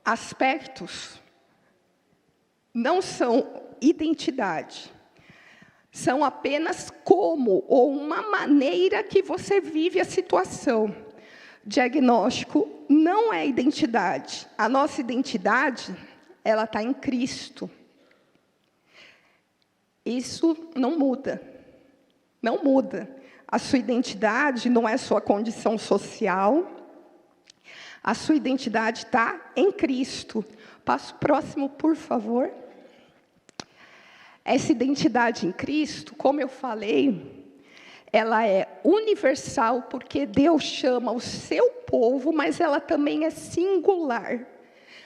aspectos não são identidade. São apenas como ou uma maneira que você vive a situação. Diagnóstico não é identidade. A nossa identidade, ela está em Cristo. Isso não muda. Não muda. A sua identidade não é sua condição social. A sua identidade está em Cristo. Passo próximo, por favor. Essa identidade em Cristo, como eu falei, ela é universal, porque Deus chama o seu povo, mas ela também é singular.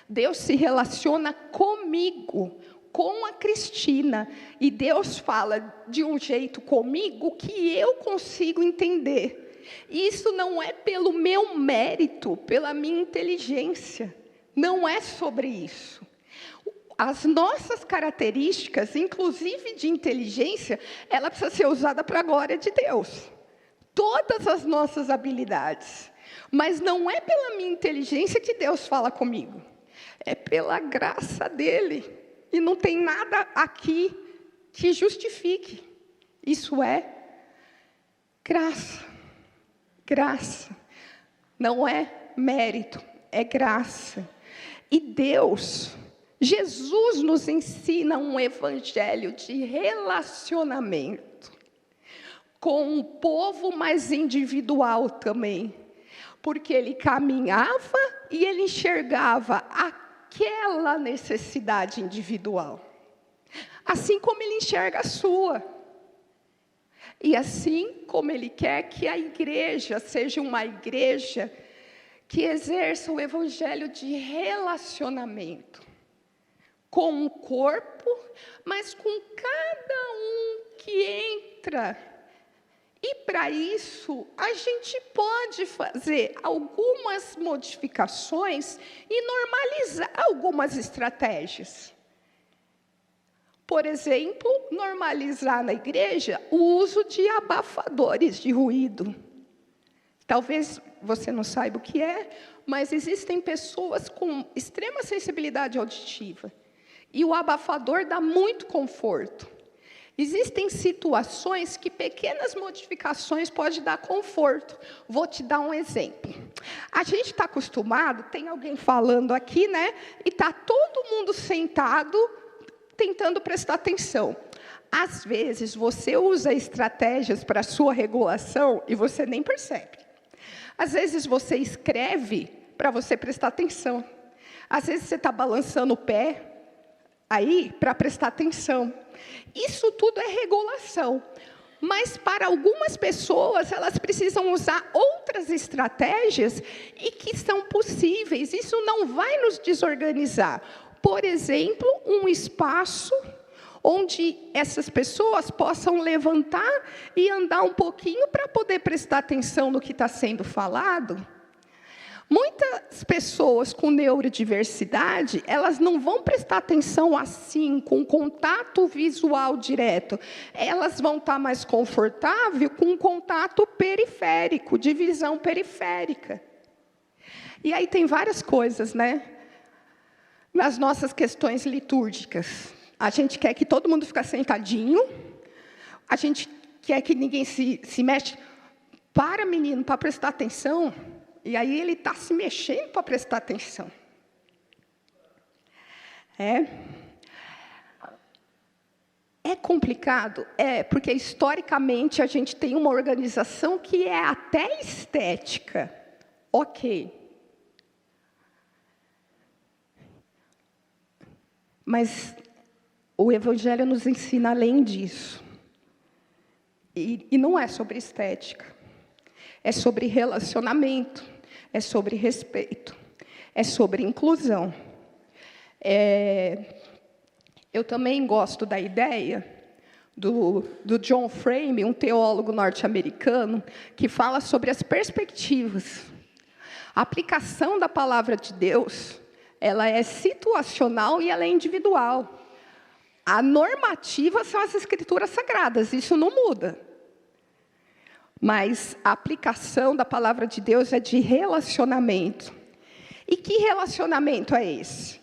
Deus se relaciona comigo, com a Cristina, e Deus fala de um jeito comigo que eu consigo entender. Isso não é pelo meu mérito, pela minha inteligência. Não é sobre isso. As nossas características, inclusive de inteligência, ela precisa ser usada para a glória de Deus. Todas as nossas habilidades. Mas não é pela minha inteligência que Deus fala comigo. É pela graça dele. E não tem nada aqui que justifique. Isso é graça. Graça. Não é mérito, é graça. E Deus... Jesus nos ensina um evangelho de relacionamento com um povo mais individual também, porque ele caminhava e ele enxergava aquela necessidade individual, assim como ele enxerga a sua. E assim como ele quer que a igreja seja uma igreja que exerça o evangelho de relacionamento, com o corpo, mas com cada um que entra. E para isso, a gente pode fazer algumas modificações e normalizar algumas estratégias. Por exemplo, normalizar na igreja o uso de abafadores de ruído. Talvez você não saiba o que é, mas existem pessoas com extrema sensibilidade auditiva. E o abafador dá muito conforto. Existem situações que pequenas modificações podem dar conforto. Vou te dar um exemplo. A gente está acostumado, tem alguém falando aqui, né? E está todo mundo sentado, tentando prestar atenção. Às vezes, você usa estratégias para a sua regulação e você nem percebe. Às vezes, você escreve para você prestar atenção. Às vezes, você está balançando o pé aí para prestar atenção. Isso tudo é regulação. Mas para algumas pessoas, elas precisam usar outras estratégias e que são possíveis. Isso não vai nos desorganizar. Por exemplo, um espaço onde essas pessoas possam levantar e andar um pouquinho para poder prestar atenção no que está sendo falado. Muitas pessoas com neurodiversidade, elas não vão prestar atenção assim, com contato visual direto. Elas vão estar mais confortáveis com contato periférico, de visão periférica. E aí tem várias coisas, né? Nas nossas questões litúrgicas. A gente quer que todo mundo fique sentadinho. A gente quer que ninguém se mexe. Para, menino, para prestar atenção. E aí ele está se mexendo para prestar atenção. É complicado? É, porque historicamente a gente tem uma organização que é até estética. Ok. Mas o Evangelho nos ensina além disso. E não é sobre estética. É sobre relacionamento, é sobre respeito, é sobre inclusão. Eu também gosto da ideia do John Frame, um teólogo norte-americano, que fala sobre as perspectivas. A aplicação da palavra de Deus, ela é situacional e ela é individual. A normativa são as escrituras sagradas, isso não muda. Mas a aplicação da palavra de Deus é de relacionamento. E que relacionamento é esse?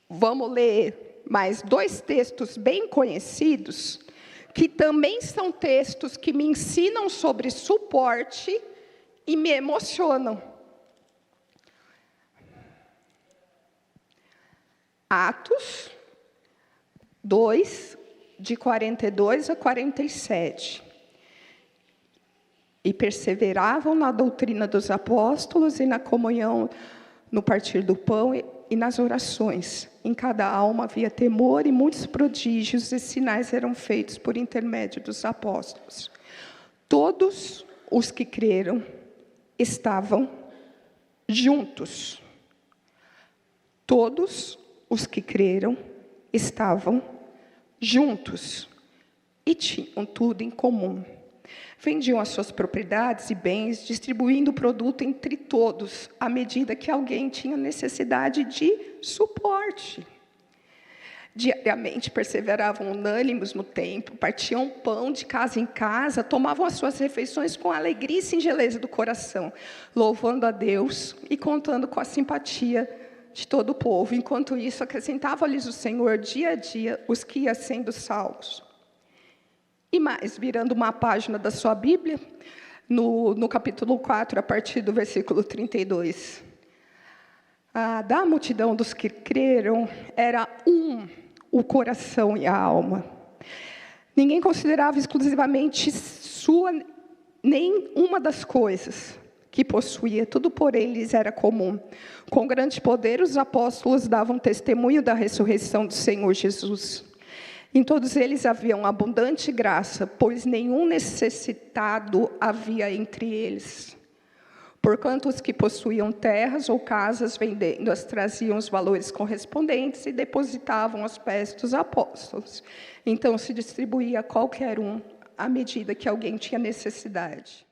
Vamos ler mais 2 textos bem conhecidos, que também são textos que me ensinam sobre suporte e me emocionam. Atos 2, de 42 a 47. E perseveravam na doutrina dos apóstolos e na comunhão, no partir do pão e nas orações. Em cada alma havia temor e muitos prodígios e sinais eram feitos por intermédio dos apóstolos. Todos os que creram estavam juntos. Todos os que creram estavam juntos e tinham tudo em comum. Vendiam as suas propriedades e bens, distribuindo o produto entre todos, à medida que alguém tinha necessidade de suporte. Diariamente perseveravam unânimes no templo, partiam pão de casa em casa, tomavam as suas refeições com alegria e singeleza do coração, louvando a Deus e contando com a simpatia de todo o povo. Enquanto isso, acrescentava-lhes o Senhor dia a dia os que iam sendo salvos. E mais, virando uma página da sua Bíblia, no capítulo 4, a partir do versículo 32. Da multidão dos que creram, era o coração e a alma. Ninguém considerava exclusivamente sua nenhuma das coisas que possuía, tudo por eles era comum. Com grande poder, os apóstolos davam testemunho da ressurreição do Senhor Jesus. Em todos eles havia uma abundante graça, pois nenhum necessitado havia entre eles. Porquanto os que possuíam terras ou casas, vendendo-as, traziam os valores correspondentes e depositavam aos pés dos apóstolos. Então se distribuía a qualquer um, à medida que alguém tinha necessidade.